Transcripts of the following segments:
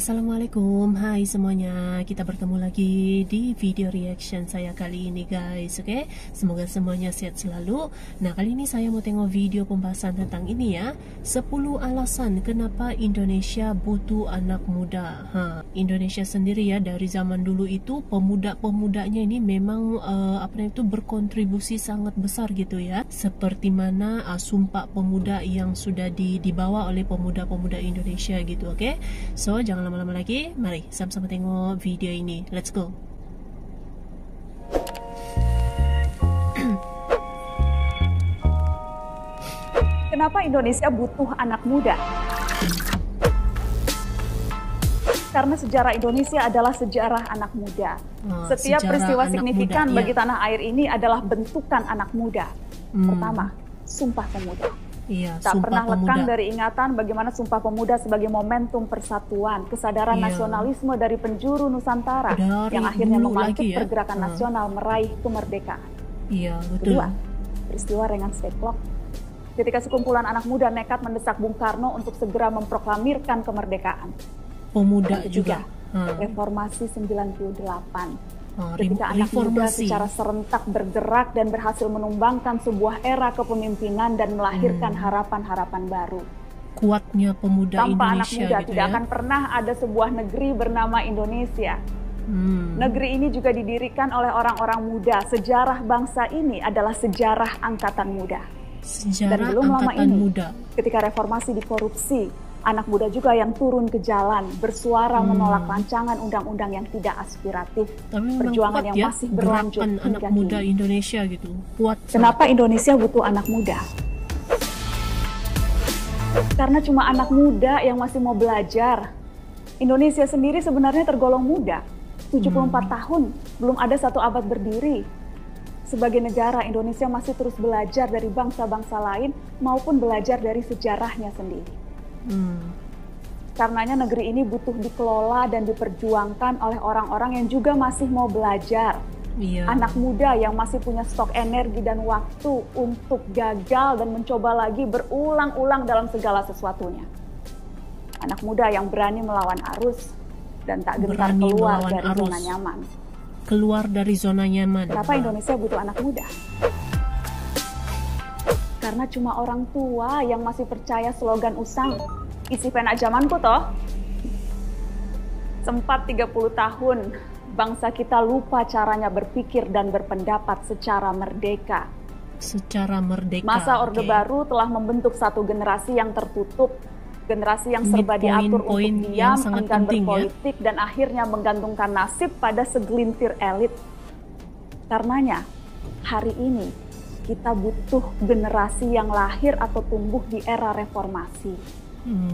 Assalamualaikum, hai semuanya. Kita bertemu lagi di video reaction saya kali ini guys. Oke, semoga semuanya sehat selalu. Nah, kali ini saya mau tengok video pembahasan tentang ini ya, 10 alasan kenapa Indonesia butuh anak muda. Indonesia sendiri ya, dari zaman dulu itu pemuda-pemudanya ini memang berkontribusi sangat besar gitu ya. Seperti mana Sumpah Pemuda yang sudah dibawa oleh pemuda-pemuda Indonesia gitu. Oke, so jangan lama-lama lagi, mari sama-sama tengok video ini. Let's go. Kenapa Indonesia butuh anak muda? Karena sejarah Indonesia adalah sejarah anak muda. Setiap peristiwa signifikan bagi tanah air ini adalah bentukan anak muda. Pertama, Sumpah Pemuda. Tak pernah lekang dari ingatan bagaimana Sumpah Pemuda sebagai momentum persatuan, kesadaran nasionalisme dari penjuru Nusantara yang akhirnya memantik pergerakan nasional meraih kemerdekaan. Kedua, peristiwa Rengas Dengklok. Ketika sekumpulan anak muda nekat mendesak Bung Karno untuk segera memproklamirkan kemerdekaan. Pemuda juga. Reformasi 98. Ketika anak muda secara serentak bergerak dan berhasil menumbangkan sebuah era kepemimpinan dan melahirkan harapan-harapan baru. Kuatnya pemuda Tanpa Indonesia anak muda gitu tidak ya. akan pernah ada sebuah negeri bernama Indonesia. Negeri ini juga didirikan oleh orang-orang muda. Sejarah bangsa ini adalah sejarah angkatan muda. Sejarah dan belum lama angkatan ini, muda. ketika reformasi dikorupsi, anak muda juga yang turun ke jalan, bersuara menolak rancangan undang-undang yang tidak aspiratif. Tapi perjuangan kuat yang ya, masih berlanjut anak hingga muda kini. Indonesia gitu. Kuat. Kenapa Indonesia butuh anak muda? Karena cuma anak muda yang masih mau belajar. Indonesia sendiri sebenarnya tergolong muda. 74 tahun, belum ada satu abad berdiri. Sebagai negara, Indonesia masih terus belajar dari bangsa-bangsa lain maupun belajar dari sejarahnya sendiri. Karenanya negeri ini butuh dikelola dan diperjuangkan oleh orang-orang yang juga masih mau belajar. Anak muda yang masih punya stok energi dan waktu untuk gagal dan mencoba lagi berulang-ulang dalam segala sesuatunya. Anak muda yang berani melawan arus dan tak gentar keluar dari zona nyaman. Keluar dari zona nyaman. Kenapa Indonesia butuh anak muda? Karena cuma orang tua yang masih percaya slogan usang, isi pena zamanku toh. Sempat 30 tahun, bangsa kita lupa caranya berpikir dan berpendapat secara merdeka. Secara merdeka. Masa Orde Baru telah membentuk satu generasi yang tertutup, generasi yang serba diatur untuk diam, enggan berpolitik, dan akhirnya menggantungkan nasib pada segelintir elit. Karenanya, hari ini kita butuh generasi yang lahir atau tumbuh di era reformasi.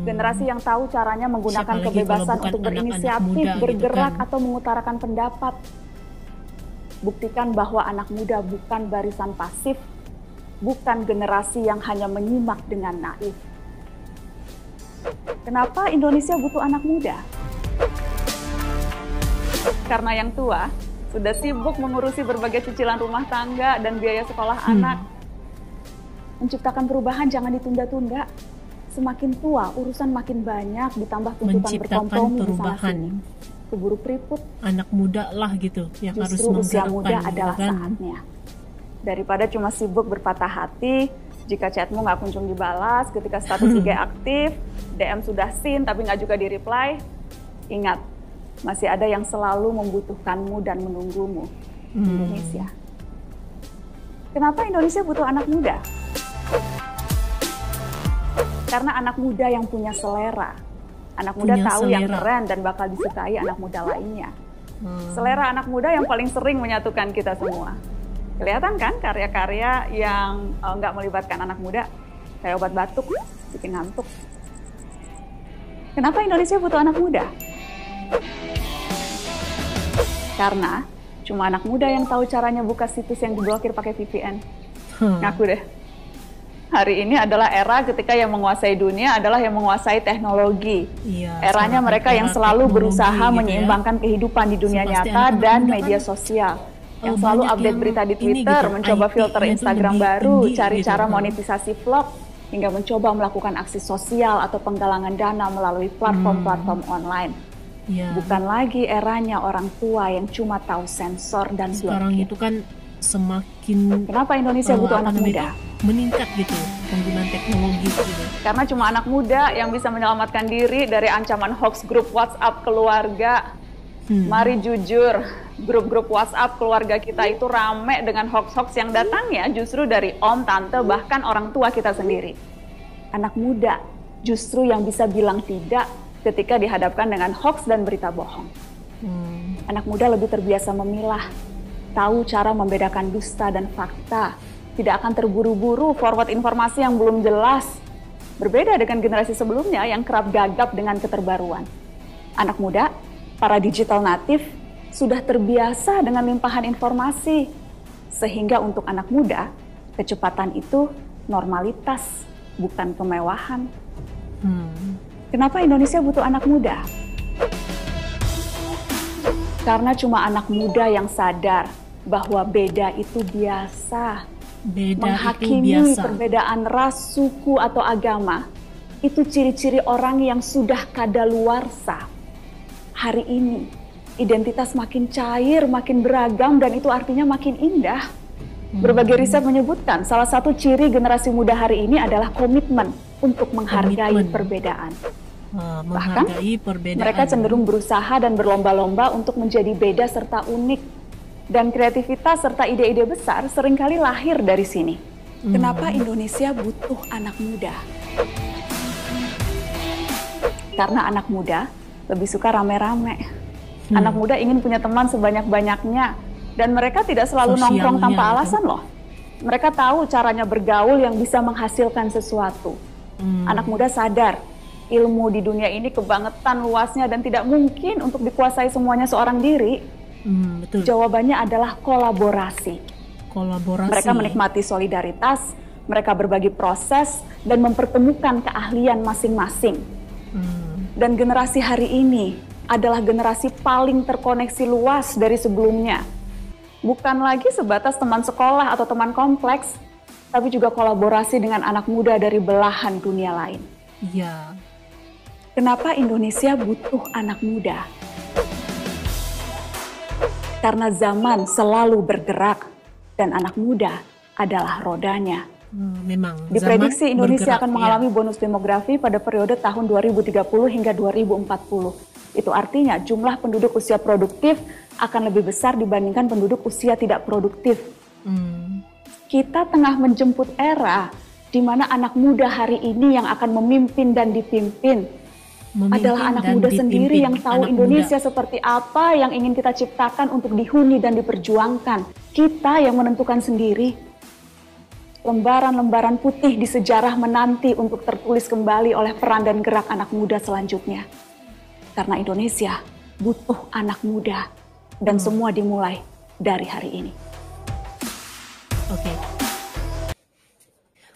Generasi yang tahu caranya menggunakan kebebasan untuk berinisiatif, bergerak, atau mengutarakan pendapat. Buktikan bahwa anak muda bukan barisan pasif, bukan generasi yang hanya menyimak dengan naif. Kenapa Indonesia butuh anak muda? Karena yang tua sudah sibuk mengurusi berbagai cicilan rumah tangga dan biaya sekolah anak. Menciptakan perubahan jangan ditunda-tunda. Semakin tua, urusan makin banyak, ditambah tuntutan berkompromi di sana sini. Keburu keriput. Anak muda lah gitu yang harus menggerakkan. Justru usia muda adalah kan? saatnya. Daripada cuma sibuk berpatah hati, jika chatmu nggak kunjung dibalas, ketika status IG aktif, DM sudah seen tapi nggak juga di-reply, ingat, masih ada yang selalu membutuhkanmu dan menunggumu. Indonesia. Kenapa Indonesia butuh anak muda? Karena anak muda yang punya selera. Anak muda tahu yang keren dan bakal disukai anak muda lainnya. Selera anak muda yang paling sering menyatukan kita semua. Kelihatan kan karya-karya yang nggak melibatkan anak muda, kayak obat batuk, bikin ngantuk. Kenapa Indonesia butuh anak muda? Karena cuma anak muda yang tahu caranya buka situs yang diblokir pakai VPN. Ngaku deh. Hari ini adalah era ketika yang menguasai dunia adalah yang menguasai teknologi. Eranya mereka yang selalu berusaha menyeimbangkan kehidupan di dunia nyata dan media sosial. Yang selalu update berita di Twitter, mencoba filter Instagram baru, cari cara monetisasi vlog, hingga mencoba melakukan aksi sosial atau penggalangan dana melalui platform-platform online. Ya. Bukan lagi eranya orang tua yang cuma tahu sensor dan sekarang blokir. itu kan semakin kenapa Indonesia butuh anak muda? Meningkat gitu penggunaan teknologi gitu. Karena cuma anak muda yang bisa menyelamatkan diri dari ancaman hoax grup WhatsApp keluarga. Mari jujur, grup-grup WhatsApp keluarga kita itu rame dengan hoax-hoax yang datangnya justru dari om, tante, bahkan orang tua kita sendiri. Anak muda justru yang bisa bilang tidak ketika dihadapkan dengan hoax dan berita bohong. Anak muda lebih terbiasa memilah, tahu cara membedakan dusta dan fakta, tidak akan terburu-buru forward informasi yang belum jelas. Berbeda dengan generasi sebelumnya yang kerap gagap dengan keterbaruan. Anak muda, para digital native, sudah terbiasa dengan limpahan informasi. Sehingga untuk anak muda, kecepatan itu normalitas, bukan kemewahan. Kenapa Indonesia butuh anak muda? Karena cuma anak muda yang sadar bahwa beda itu biasa. Menghakimi itu biasa. Perbedaan ras, suku, atau agama itu ciri-ciri orang yang sudah kadaluarsa. Hari ini, identitas makin cair, makin beragam, dan itu artinya makin indah. Berbagai riset menyebutkan salah satu ciri generasi muda hari ini adalah komitmen untuk menghargai perbedaan. Bahkan mereka cenderung berusaha dan berlomba-lomba untuk menjadi beda serta unik. Dan kreativitas serta ide-ide besar seringkali lahir dari sini. Kenapa Indonesia butuh anak muda? Karena anak muda lebih suka rame-rame. Anak muda ingin punya teman sebanyak-banyaknya. Dan mereka tidak selalu nongkrong tanpa alasan loh. Mereka tahu caranya bergaul yang bisa menghasilkan sesuatu. Anak muda sadar, ilmu di dunia ini kebangetan luasnya dan tidak mungkin untuk dikuasai semuanya seorang diri. Betul. Jawabannya adalah kolaborasi. Mereka menikmati solidaritas, mereka berbagi proses, dan mempertemukan keahlian masing-masing. Dan generasi hari ini adalah generasi paling terkoneksi luas dari sebelumnya. Bukan lagi sebatas teman sekolah atau teman kompleks, tapi juga kolaborasi dengan anak muda dari belahan dunia lain. Iya. Kenapa Indonesia butuh anak muda? Karena zaman selalu bergerak dan anak muda adalah rodanya. Memang. Diprediksi Indonesia akan mengalami bonus demografi pada periode tahun 2030 hingga 2040. Itu artinya jumlah penduduk usia produktif akan lebih besar dibandingkan penduduk usia tidak produktif. Kita tengah menjemput era di mana anak muda hari ini yang akan memimpin dan dipimpin. Adalah anak muda sendiri yang tahu Indonesia seperti apa yang ingin kita ciptakan untuk dihuni dan diperjuangkan. Kita yang menentukan sendiri. Lembaran-lembaran putih di sejarah menanti untuk tertulis kembali oleh peran dan gerak anak muda selanjutnya. Karena Indonesia butuh anak muda dan semua dimulai dari hari ini.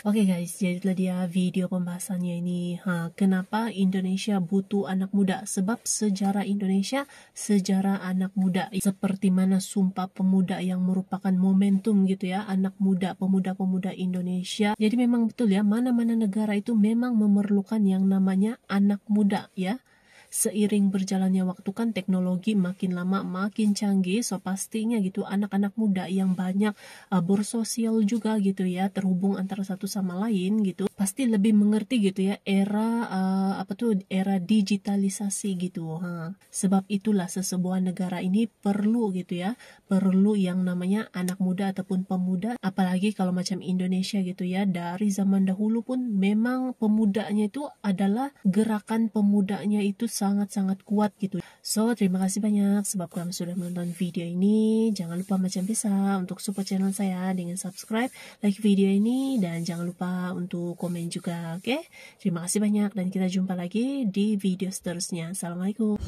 Oke guys, jadi itulah dia video pembahasannya ini. Kenapa Indonesia butuh anak muda? Sebab sejarah Indonesia, sejarah anak muda. Seperti mana Sumpah Pemuda yang merupakan momentum gitu ya, anak muda, pemuda-pemuda Indonesia. Jadi memang betul ya, mana-mana negara itu memang memerlukan yang namanya anak muda ya. Seiring berjalannya waktu kan teknologi makin lama makin canggih, so pastinya gitu anak-anak muda yang banyak bersosial juga gitu ya, terhubung antara satu sama lain gitu, pasti lebih mengerti gitu ya era era digitalisasi gitu. Sebab itulah sesebuah negara ini perlu gitu ya, perlu yang namanya anak muda ataupun pemuda, apalagi kalau macam Indonesia gitu ya, dari zaman dahulu pun memang pemudanya itu adalah gerakan pemudanya itu sangat-sangat kuat gitu. So, terima kasih banyak sebab kamu sudah menonton video ini. Jangan lupa macam biasa untuk support channel saya dengan subscribe, like video ini, dan jangan lupa untuk komen juga, oke? Terima kasih banyak dan kita jumpa lagi di video seterusnya. Assalamualaikum.